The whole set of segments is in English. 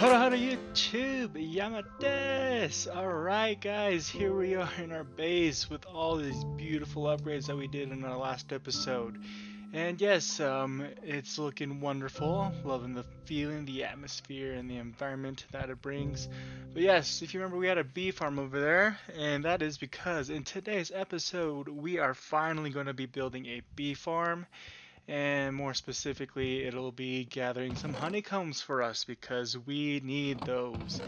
Hara YouTube, Yamates! Alright guys, here we are in our base with all these beautiful upgrades that we did in our last episode. And yes, it's looking wonderful, loving the feeling, the atmosphere, and the environment that it brings. But yes, if you remember we had a bee farm over there, and that is because in today's episode we are finally going to be building a bee farm. And more specifically, it'll be gathering some honeycombs for us because we need those.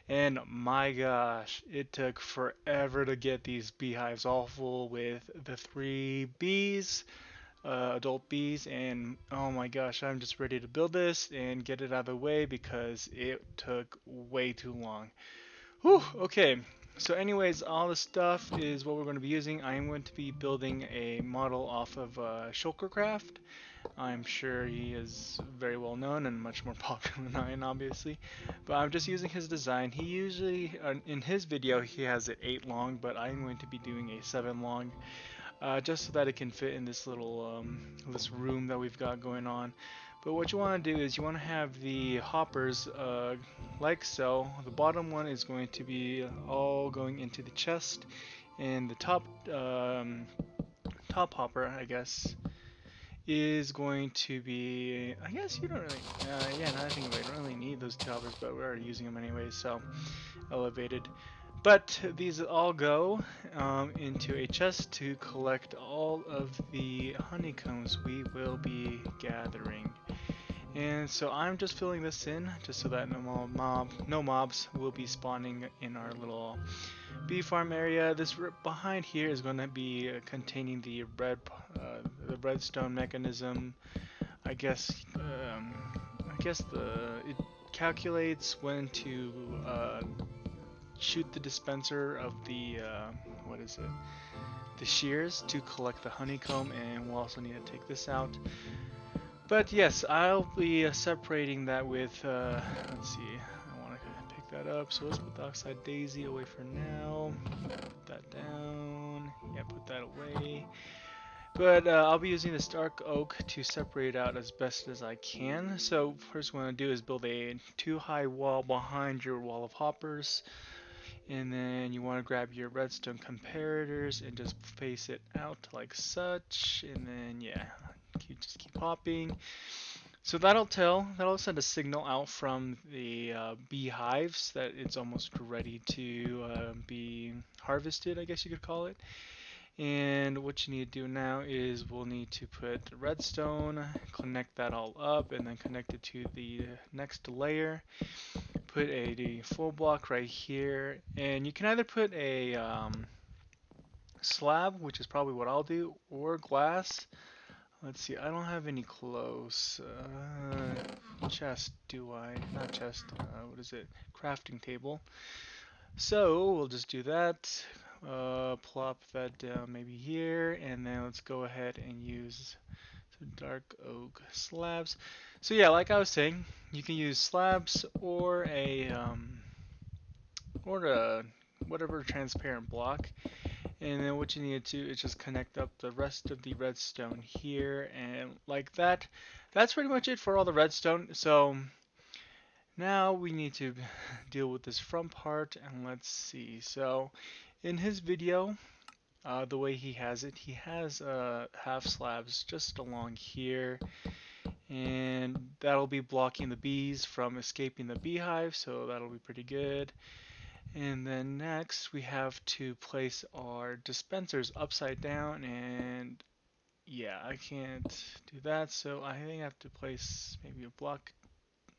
And my gosh, it took forever to get these beehives all full with the three bees, adult bees, and oh my gosh, I'm just ready to build this and get it out of the way because it took way too long. Whew, okay. So anyways, all the stuff is what we're going to be using. I am going to be building a model off of Shulkercraft. I'm sure he is very well known and much more popular than I am, obviously. But I'm just using his design. He usually, in his video, he has it 8 long, but I'm going to be doing a 7 long, just so that it can fit in this little this room that we've got going on. But what you want to do is you want to have the hoppers like so. The bottom one is going to be all going into the chest, and the top hopper, I guess, is going to be, I guess you don't really, yeah, now I think about it, you don't really need those two hoppers, but we're already using them anyway, so elevated. But these all go into a chest to collect all of the honeycombs we will be gathering. And so I'm just filling this in just so that no mobs will be spawning in our little bee farm area. This behind here is going to be containing the redstone mechanism. I guess it calculates when to shoot the dispenser of the what is it? The shears to collect the honeycomb, and we'll also need to take this out. But yes, I'll be separating that with, let's see, I want to pick that up, so let's put the oxide daisy away for now, put that down, yeah, put that away. But I'll be using this dark oak to separate out as best as I can. So first what I'm going to do is build a 2 high wall behind your wall of hoppers. And then you want to grab your redstone comparators and just face it out like such. And then yeah, just keep hopping. So that'll send a signal out from the beehives that it's almost ready to be harvested, I guess you could call it. And what you need to do now is we'll need to put redstone, connect that all up, and then connect it to the next layer. Put a full block right here, and you can either put a slab, which is probably what I'll do, or glass. Let's see, I don't have any close. Chest, do I? Not chest, what is it? Crafting table. So we'll just do that. Plop that down maybe here, and then let's go ahead and use some dark oak slabs. So yeah, like I was saying, you can use slabs or a whatever transparent block. And then what you need to do is just connect up the rest of the redstone here, and like that. That's pretty much it for all the redstone. So now we need to deal with this front part, and let's see. So in his video, the way he has it, he has half slabs just along here, and that'll be blocking the bees from escaping the beehive, so that'll be pretty good. And then next we have to place our dispensers upside down, and yeah, I can't do that, so I think I have to place maybe a block.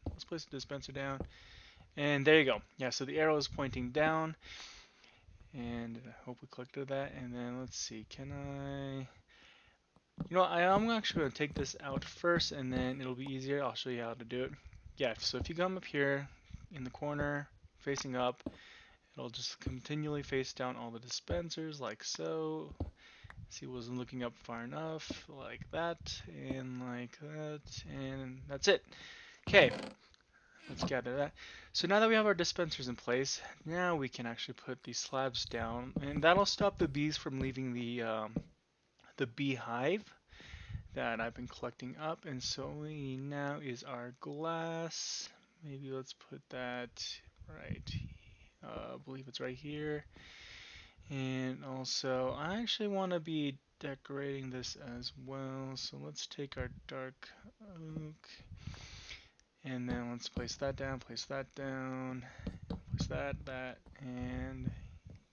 Let's place the dispenser down, and there you go. Yeah, so the arrow is pointing down, and I hope we collected that. And then let's see, can I? You know, I'm actually going to take this out first, and then it'll be easier. I'll show you how to do it. Yeah, so if you come up here in the corner, facing up, it'll just continually face down all the dispensers like so. See, wasn't looking up far enough, like that, and like that, and that's it. Okay, let's gather that. So now that we have our dispensers in place, now we can actually put these slabs down, and that'll stop the bees from leaving the beehive that I've been collecting up. And so we need now is our glass. maybe let's put that right. I believe it's right here. And also, I actually want to be decorating this as well. So let's take our dark oak, and then let's place that down, place that, and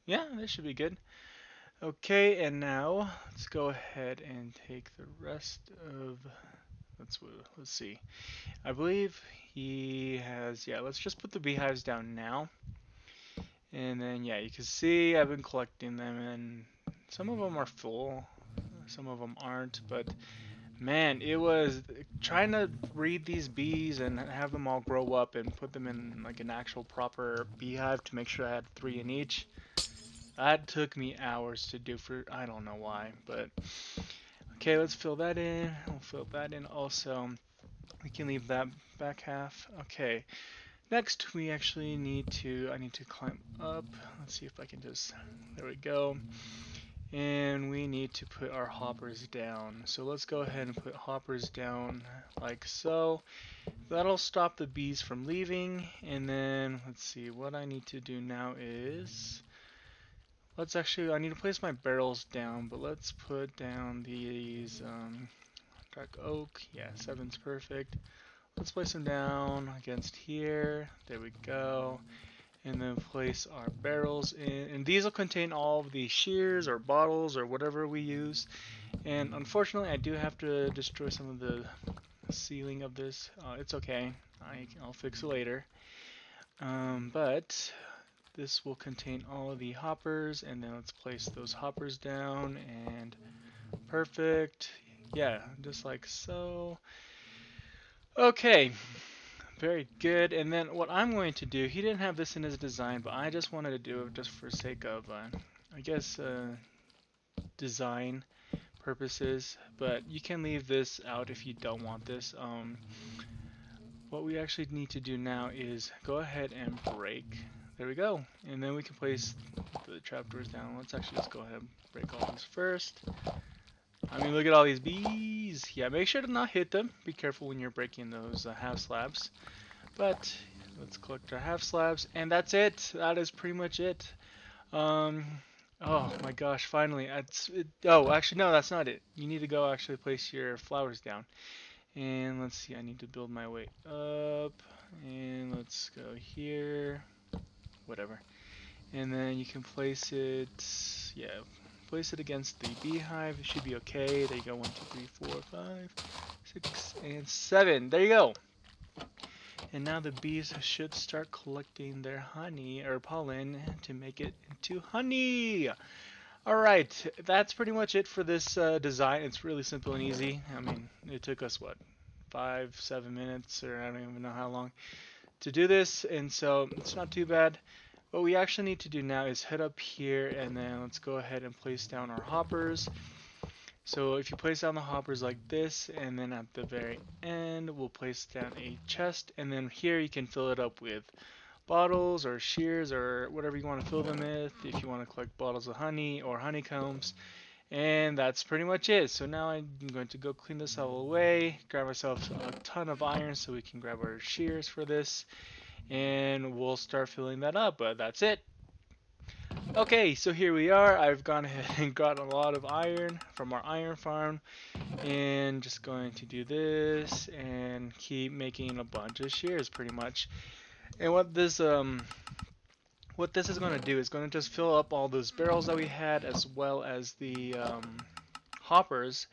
yeah, this should be good. Okay, and now let's go ahead and take the rest of, let's see. I believe he has, yeah, let's just put the beehives down now. And then, yeah, you can see I've been collecting them, and some of them are full, some of them aren't, but man, it was trying to breed these bees and have them all grow up and put them in like an actual proper beehive to make sure I had 3 in each. That took me hours to do for, I don't know why, but okay, let's fill that in. We'll fill that in also. We can leave that back half. Okay, next we actually I need to climb up. Let's see if I can just, there we go. And we need to put our hoppers down. So let's go ahead and put hoppers down like so. That'll stop the bees from leaving. And then let's see, what I need to do now is, I need to place my barrels down, but let's put down these dark oak. Yeah, 7's perfect. Let's place them down against here. There we go. And then place our barrels in. And these will contain all of the shears or bottles or whatever we use. And unfortunately, I do have to destroy some of the ceiling of this. It's okay. I'll fix it later. But this will contain all of the hoppers. And then let's place those hoppers down. And perfect. Yeah, just like so. Okay. Very good. And then what I'm going to do, he didn't have this in his design, but I just wanted to do it just for sake of, I guess, design purposes. But you can leave this out if you don't want this. What we actually need to do now is go ahead and break. There we go. And then we can place the trapdoors down. Let's actually just go ahead and break all these first. I mean, look at all these bees. Yeah, make sure to not hit them. Be careful when you're breaking those half slabs. But let's collect our half slabs, and that's it. That is pretty much it. Um, oh my gosh, finally. Oh, actually, no, that's not it. You need to go actually place your flowers down. And let's see, I need to build my way up. And let's go here. Whatever. And then you can place it, yeah, place it against the beehive. It should be okay. There you go. 1, 2, 3, 4, 5, 6, and 7. There you go. And now the bees should start collecting their honey or pollen to make it into honey. Alright, that's pretty much it for this design. It's really simple and easy. I mean, it took us, what, 5, 7 minutes, or I don't even know how long, to do this, and so it's not too bad. What we actually need to do now is head up here, and then let's go ahead and place down our hoppers. So if you place down the hoppers like this, and then at the very end, we'll place down a chest, and then here you can fill it up with bottles or shears or whatever you want to fill them with, if you want to collect bottles of honey or honeycombs. And that's pretty much it. So now I'm going to go clean this all away, grab ourselves a ton of iron so we can grab our shears for this, and we'll start filling that up. But that's it. Okay, so here we are. I've gone ahead and got a lot of iron from our iron farm, and just going to do this and keep making a bunch of shears pretty much. And what this is going to do is going to just fill up all those barrels that we had, as well as the hoppers,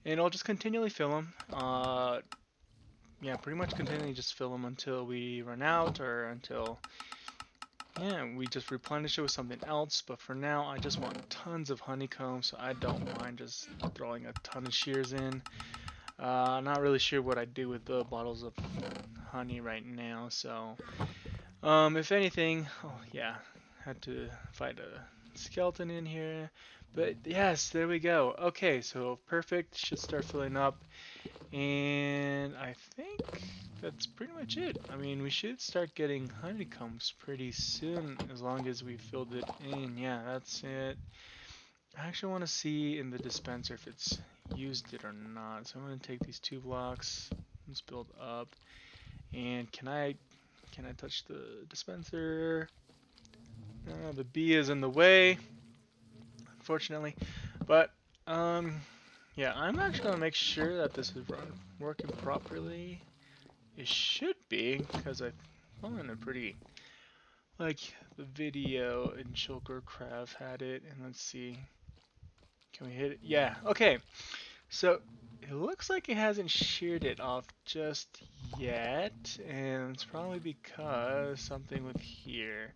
and it'll just continually fill them. Yeah, pretty much continually just fill them until we run out, or until, yeah, we just replenish it with something else. But for now, I just want tons of honeycomb, so I don't mind just throwing a ton of shears in. Not really sure what I'd do with the bottles of honey right now, so if anything, oh yeah, had to fight a skeleton in here. But yes, there we go. Okay, so perfect, should start filling up. And I think that's pretty much it. I mean, we should start getting honeycombs pretty soon, as long as we filled it in. Yeah, that's it. I actually want to see in the dispenser if it's used it or not. So I'm going to take these 2 blocks, let's build up. And can I Can I touch the dispenser? The bee is in the way, unfortunately. But, yeah, I'm actually gonna make sure that this is working properly. It should be, because I found a pretty, like, the video in Shulker Craft had it, and let's see. Can we hit it? Yeah, okay. So, it looks like it hasn't sheared it off just yet, and it's probably because something with here.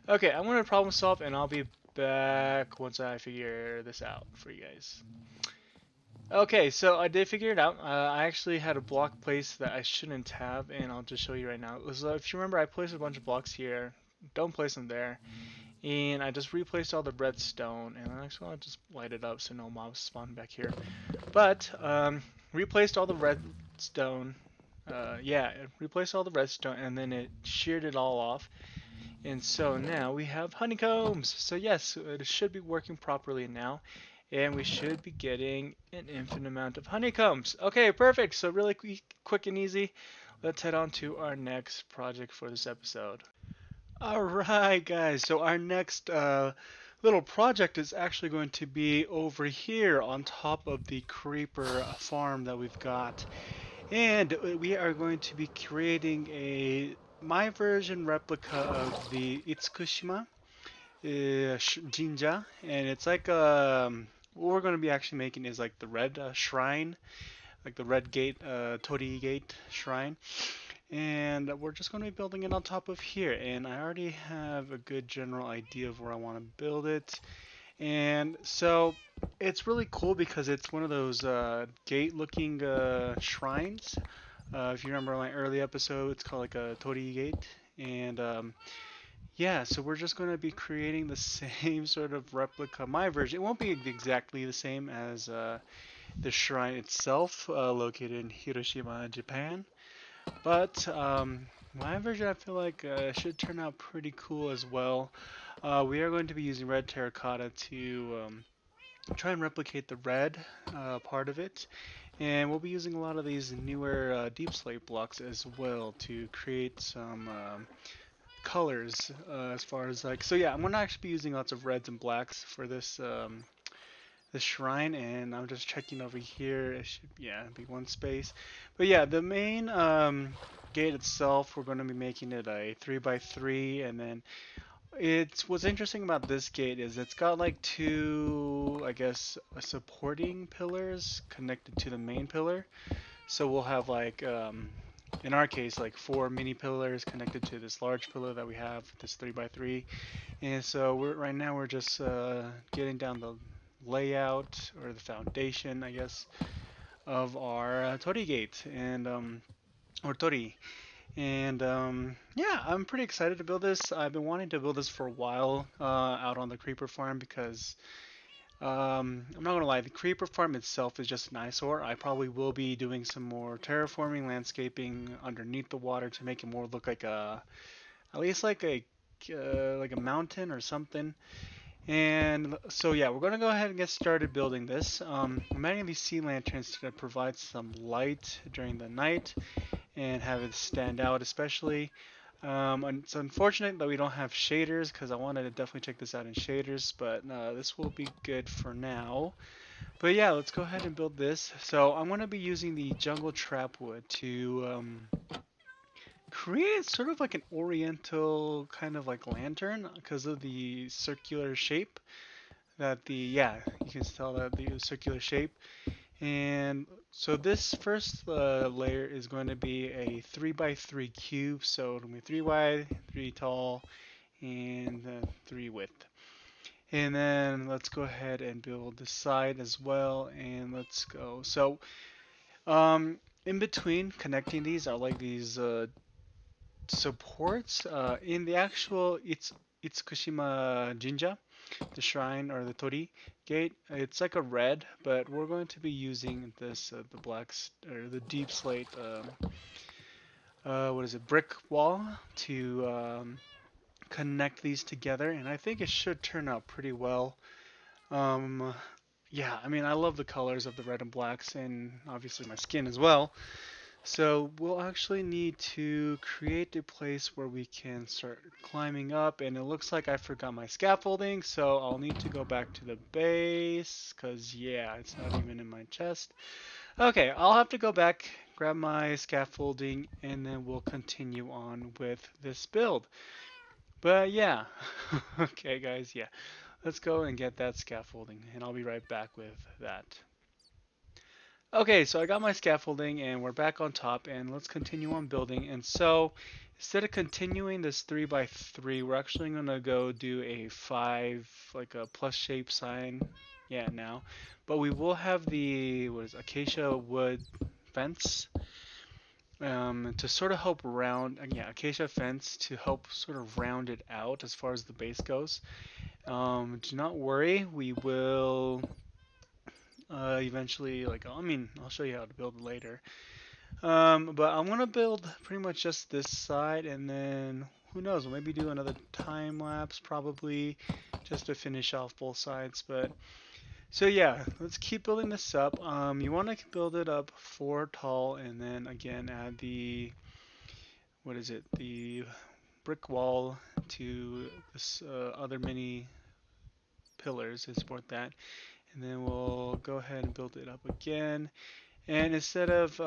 Okay, I'm gonna problem solve, and I'll be back once I figure this out for you guys. Okay, so I did figure it out. I actually had a block placed that I shouldn't have, and I'll just show you right now. So if you remember, I placed a bunch of blocks here. Don't place them there. And I just replaced all the redstone, and actually I'll just light it up so no mobs spawn back here. But, replaced all the redstone. Yeah, it replaced all the redstone, and then it sheared it all off. And so now we have honeycombs. So yes, it should be working properly now. And we should be getting an infinite amount of honeycombs. Okay, perfect. So really quick and easy. Let's head on to our next project for this episode. Alright guys, so our next little project is actually going to be over here on top of the creeper farm that we've got. And we are going to be creating my version replica of the Itsukushima Jinja, and it's like what we're going to be actually making is like the red shrine, like the red gate, Torii gate shrine, and we're just going to be building it on top of here. And I already have a good general idea of where I want to build it, and so it's really cool because it's one of those gate-looking shrines. If you remember my early episode, it's called like a Torii gate, and yeah, so we're just going to be creating the same sort of replica, my version. It won't be exactly the same as the shrine itself, located in Hiroshima, Japan. But my version, I feel like should turn out pretty cool as well. We are going to be using red terracotta to try and replicate the red part of it. And we'll be using a lot of these newer deep slate blocks as well to create some colors as far as like, so yeah, I'm gonna actually be using lots of reds and blacks for this shrine, and I'm just checking over here. It should, yeah, be one space. But yeah, the main gate itself, we're going to be making it a 3x3, and then what's interesting about this gate is it's got like two, I guess, supporting pillars connected to the main pillar. So we'll have like in our case, like four mini pillars connected to this large pillar that we have, this 3x3. And so right now we're just getting down the layout or the foundation, I guess, of our Torii gate and or Torii. And yeah, I'm pretty excited to build this. I've been wanting to build this for a while out on the creeper farm because I'm not gonna lie, the creeper farm itself is just an eyesore. I probably will be doing some more terraforming, landscaping underneath the water to make it more look like at least like a mountain or something. And so yeah, we're gonna go ahead and get started building this. I'm adding these sea lanterns to provide some light during the night and have it stand out, especially. And it's unfortunate that we don't have shaders because I wanted to definitely check this out in shaders, but this will be good for now. But yeah, let's go ahead and build this. So I'm going to be using the jungle trap wood to create sort of like an oriental kind of like lantern because of the circular shape that yeah, you can tell that the circular shape. And so this first layer is going to be a 3x3 cube, so it'll be 3 wide, 3 tall, and 3 width. And then let's go ahead and build the side as well, and let's go. So in between connecting these are like these supports in the actual Itsukushima Jinja, the shrine or the Torii gate. It's like a red, but we're going to be using this the or the deep slate what is it, brick wall to connect these together, and I think it should turn out pretty well. Yeah, I mean, I love the colors of the red and blacks, and obviously my skin as well. So we'll actually need to create a place where we can start climbing up, and it looks like I forgot my scaffolding, so I'll need to go back to the base, because yeah, it's not even in my chest. Okay, I'll have to go back, grab my scaffolding, and then we'll continue on with this build. But yeah, okay guys, yeah, let's go and get that scaffolding, and I'll be right back with that. Okay, so I got my scaffolding and we're back on top and let's continue on building. And so instead of continuing this 3 by 3, we're actually going to go do a 5, like a plus shape sign. Yeah, now. But we will have the, what is acacia wood fence to sort of help round, yeah, acacia fence to help sort of round it out as far as the base goes. Do not worry, we will eventually, like, I mean, I'll show you how to build it later. But I'm gonna build pretty much just this side, and then who knows? We'll maybe do another time lapse probably, just to finish off both sides. But so yeah, let's keep building this up. You want to build it up 4 tall, and then again add the what is it? The brick wall to this other mini pillars to support that, and then we'll go ahead and build it up again. And instead of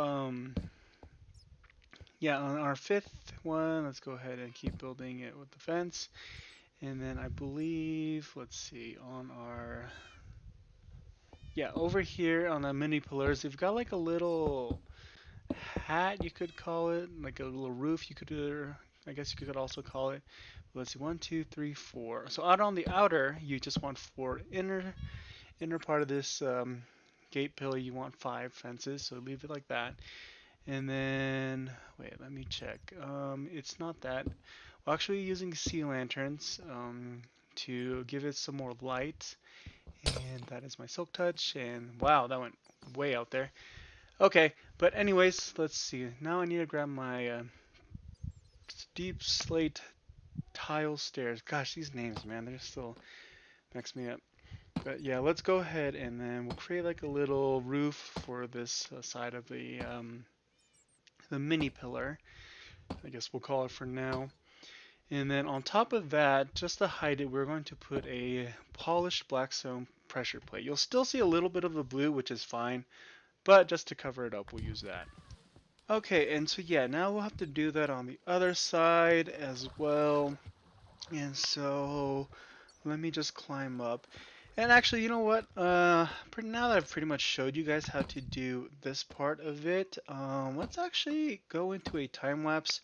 yeah, on our 5th one, let's go ahead and keep building it with the fence. And then I believe, let's see, on our, yeah, over here on the mini pillars, we've got like a little hat, you could call it, like a little roof, you could, I guess you could also call it. Let's see, one, two, three, four. So out on the outer, you just want 4. Inner part of this gate pillar, you want 5 fences, so leave it like that. And then, wait, let me check. It's not that. We're actually using sea lanterns to give it some more light. And that is my silk touch. And wow, that went way out there. Okay, but anyways, let's see. Now I need to grab my deep slate tile stairs. Gosh, these names, man, they're still mix me up. But yeah, let's go ahead and then we'll create like a little roof for this side of the mini pillar. I guess we'll call it for now. And then on top of that, just to hide it, we're going to put a polished black stone pressure plate. You'll still see a little bit of the blue, which is fine, but just to cover it up, we'll use that. Okay, and so yeah, now we'll have to do that on the other side as well. And so let me just climb up. And actually, you know what? Now that I've pretty much showed you guys how to do this part of it, let's actually go into a time lapse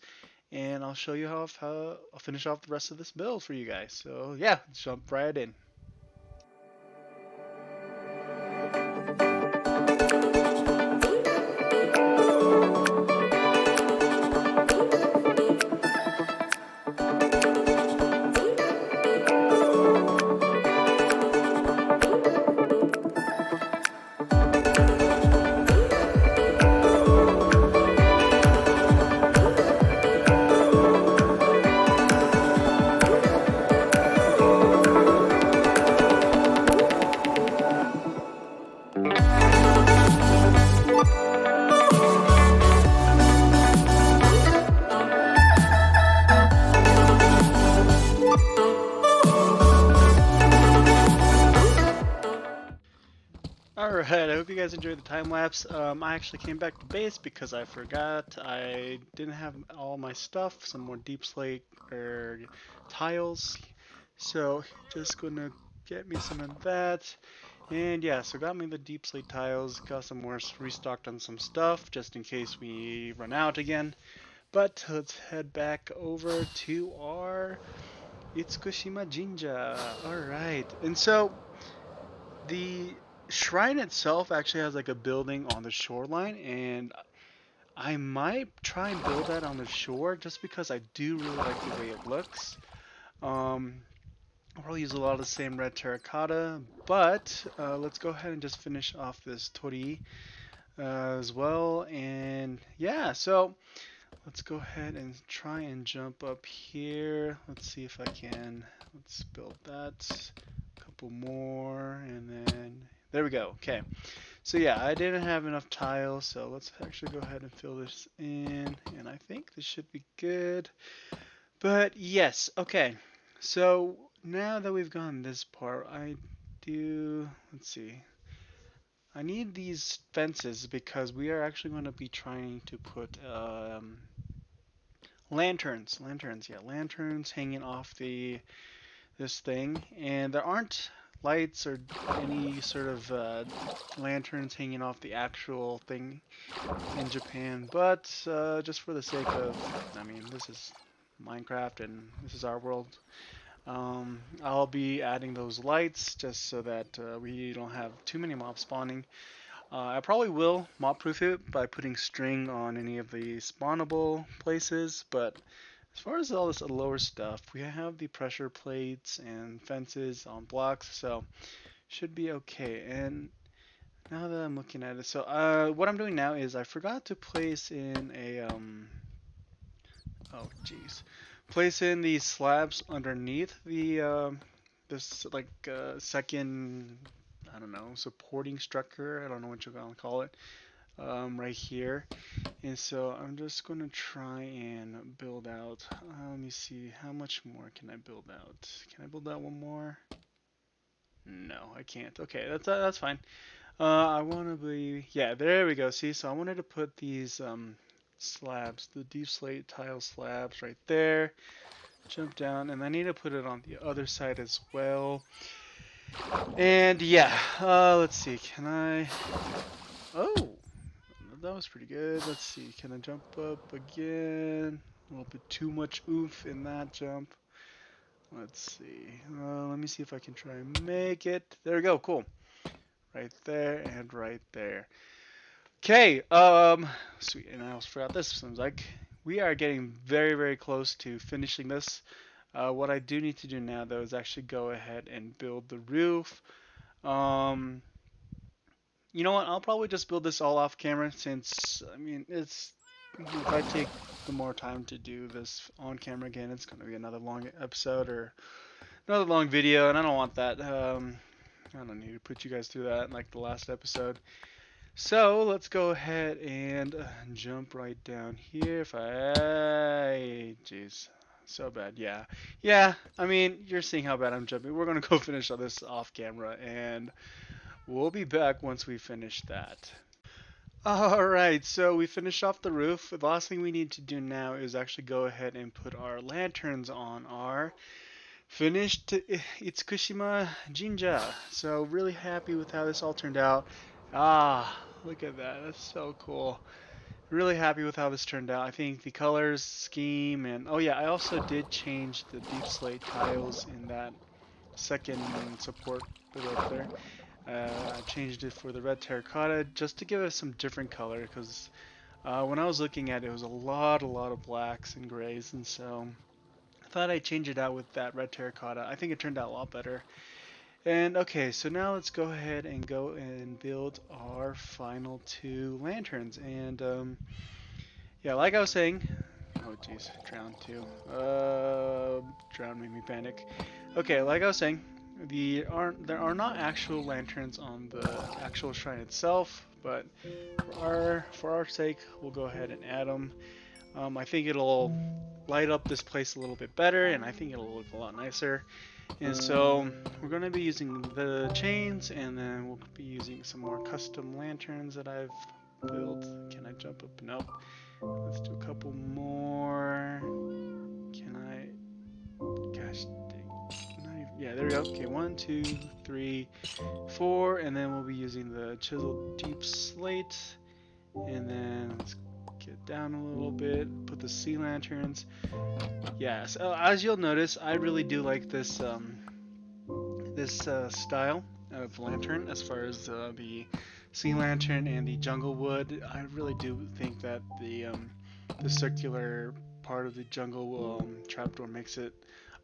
and I'll show you how I'll finish off the rest of this build for you guys. So yeah, let's jump right in. Alright, I hope you guys enjoyed the time lapse. I actually came back to base because I forgot I didn't have all my stuff, some more deep slate or tiles. So just gonna get me some of that. And yeah, so got me the deep slate tiles, got some more restocked on some stuff just in case we run out again. But let's head back over to our Itsukushima Jinja. Alright, and so the shrine itself actually has like a building on the shoreline, and I might try and build that on the shore just because I do really like the way it looks. I'll probably use a lot of the same red terracotta, but let's go ahead and just finish off this Torii as well. And yeah, so let's go ahead and try and jump up here. Let's see if I can. Let's build that. A couple more, and then there we go. Okay. So yeah, I didn't have enough tiles, so let's actually go ahead and fill this in, and I think this should be good. But yes, okay. So now that we've gone this part, let's see. I need these fences because we are actually going to be trying to put lanterns hanging off this thing, and there aren't lights or any sort of lanterns hanging off the actual thing in Japan, but just for the sake of, I mean, this is Minecraft and this is our world. I'll be adding those lights just so that we don't have too many mobs spawning. I probably will mob-proof it by putting string on any of the spawnable places, but as far as all this lower stuff, we have the pressure plates and fences on blocks, so should be okay. And now that I'm looking at it, so what I'm doing now is I forgot to place in oh jeez, place in these slabs underneath the this like second, I don't know, supporting structure. I don't know what you're gonna call it. Right here. And so I'm just going to try and build out. Let me see. How much more can I build out? Can I build out one more? No, I can't. Okay, that's fine. I want to be. Yeah, there we go. See, so I wanted to put these slabs, the deep slate tile slabs right there. Jump down, and I need to put it on the other side as well. And yeah, let's see. Can I? Oh, that was pretty good. Let's see. Can I jump up again? A little bit too much oomph in that jump. Let's see. Let me see if I can try and make it. There we go. Cool. Right there and right there. Okay. Sweet. And I almost forgot this. Seems like we are getting very, very close to finishing this. What I do need to do now, though, is actually go ahead and build the roof. Um, You know what? I'll probably just build this all off camera since, I mean, if I take the more time to do this on camera again, it's going to be another long episode or another long video, and I don't want that. I don't need to put you guys through that like the last episode. So let's go ahead and jump right down here. Jeez, so bad. Yeah, yeah. I mean, you're seeing how bad I'm jumping. We're gonna go finish all this off camera, and we'll be back once we finish that. Alright, so we finished off the roof. The last thing we need to do now is actually go ahead and put our lanterns on our finished Itsukushima Jinja. So really happy with how this all turned out. Ah, look at that. That's so cool. Really happy with how this turned out. I think the colors, scheme, and oh yeah, I also did change the deep slate tiles in that second support below up there. I changed it for the red terracotta just to give it some different color because when I was looking at it, it was a lot of blacks and grays, and so I thought I'd change it out with that red terracotta. I think it turned out a lot better. And okay, so now let's go ahead and go and build our final two lanterns. And yeah, like I was saying, oh jeez, drown too. Drown made me panic. Okay, like I was saying, there are not actual lanterns on the actual shrine itself, but for our sake, we'll go ahead and add them. I think it'll light up this place a little bit better, and I think it'll look a lot nicer. And so we're going to be using the chains, and then we'll be using some more custom lanterns that I've built. Can I jump up? Nope. Let's do a couple more. Can I? Gosh dang. Yeah, there we go. Okay, 1, 2, 3, 4, and then we'll be using the chiseled deep slate. And then let's get down a little bit, put the sea lanterns. Yeah, so as you'll notice, I really do like this style of lantern as far as the sea lantern and the jungle wood. I really do think that the circular part of the jungle trapdoor makes it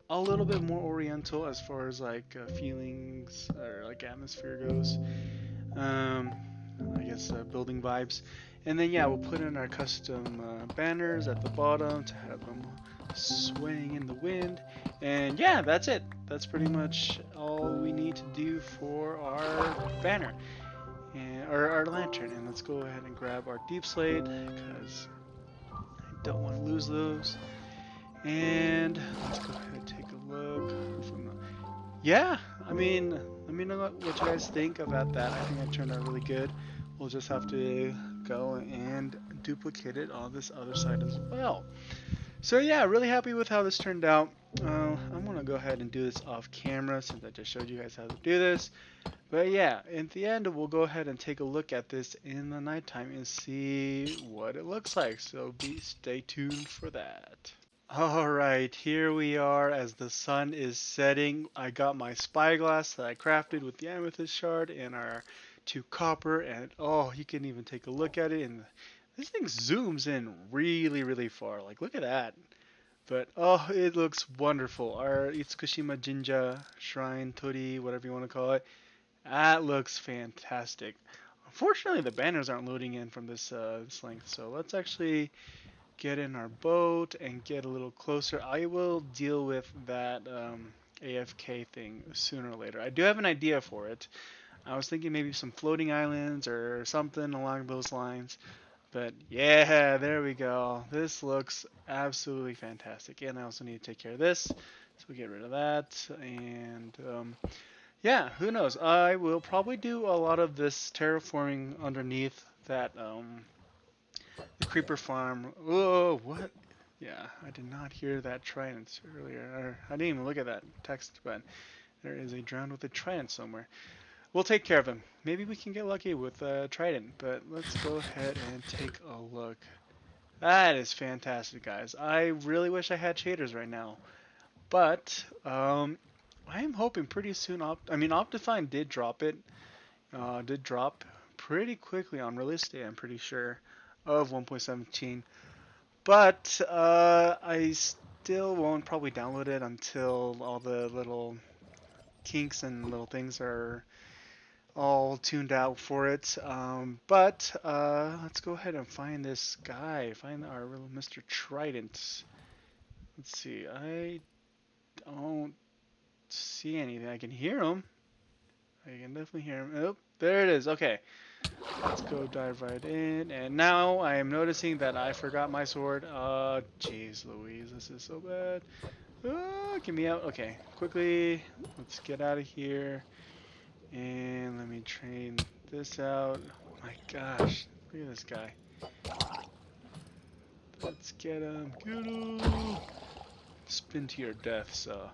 a little bit more oriental as far as like feelings or like atmosphere goes. Um, I guess building vibes. And then yeah, we'll put in our custom banners at the bottom to have them swaying in the wind. And yeah, that's it. That's pretty much all we need to do for our banner. And or our lantern, and let's go ahead and grab our deep slate because I don't want to lose those. And let's go ahead and take a look from the. Yeah, I mean, let me know what you guys think about that. I think that turned out really good. We'll just have to go and duplicate it on this other side as well. So yeah, really happy with how this turned out. I'm gonna go ahead and do this off camera since I just showed you guys how to do this. But yeah, in the end, we'll go ahead and take a look at this in the nighttime and see what it looks like. So stay tuned for that. Alright, here we are as the sun is setting. I got my spyglass that I crafted with the amethyst shard and our two copper, and oh, you can even take a look at it, and this thing zooms in really, really far. Like, look at that. But oh, it looks wonderful. Our Itsukushima Jinja Shrine, Torii, whatever you want to call it, that looks fantastic. Unfortunately, the banners aren't loading in from this length, so let's actually get in our boat and get a little closer. I will deal with that AFK thing sooner or later. I do have an idea for it. I was thinking maybe some floating islands or something along those lines. But yeah, there we go. This looks absolutely fantastic. And I also need to take care of this. So we get rid of that. And yeah, who knows? I will probably do a lot of this terraforming underneath that the creeper farm. Oh, what? Yeah, I did not hear that trident earlier. Or I didn't even look at that text, but there is a drowned with a trident somewhere. We'll take care of him. Maybe we can get lucky with a trident, but let's go ahead and take a look. That is fantastic, guys. I really wish I had shaders right now, but I am hoping pretty soon. I mean, Optifine did drop it. Did drop pretty quickly on release day. I'm pretty sure of 1.17. But I still won't probably download it until all the little kinks and little things are all tuned out for it. But let's go ahead and find this guy. Find our little Mr. Trident. Let's see. I don't see anything. I can hear him. I can definitely hear him. Oh, there it is. Okay. Let's go dive right in. And now I am noticing that I forgot my sword. Jeez Louise, this is so bad. Get me out. Okay, quickly, let's get out of here. And let me train this out. Oh my gosh, look at this guy. Let's get him. Get him. Spin to your death, so.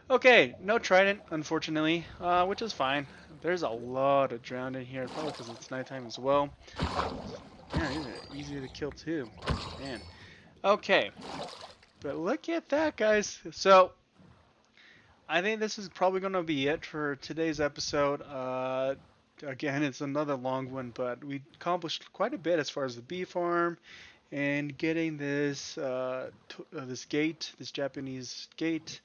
Okay, no trident, unfortunately, which is fine. There's a lot of drowned in here, probably because it's nighttime as well. Yeah, these are easy to kill too. Man. Okay, but look at that, guys. So, I think this is probably going to be it for today's episode. Again, it's another long one, but we accomplished quite a bit as far as the bee farm and getting this gate, this Japanese gate,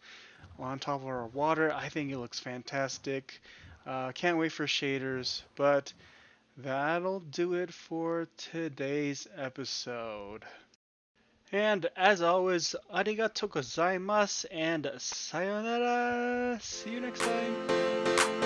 on top of our water. I think it looks fantastic. Can't wait for shaders, but that'll do it for today's episode. And as always, arigato gozaimasu and sayonara. See you next time.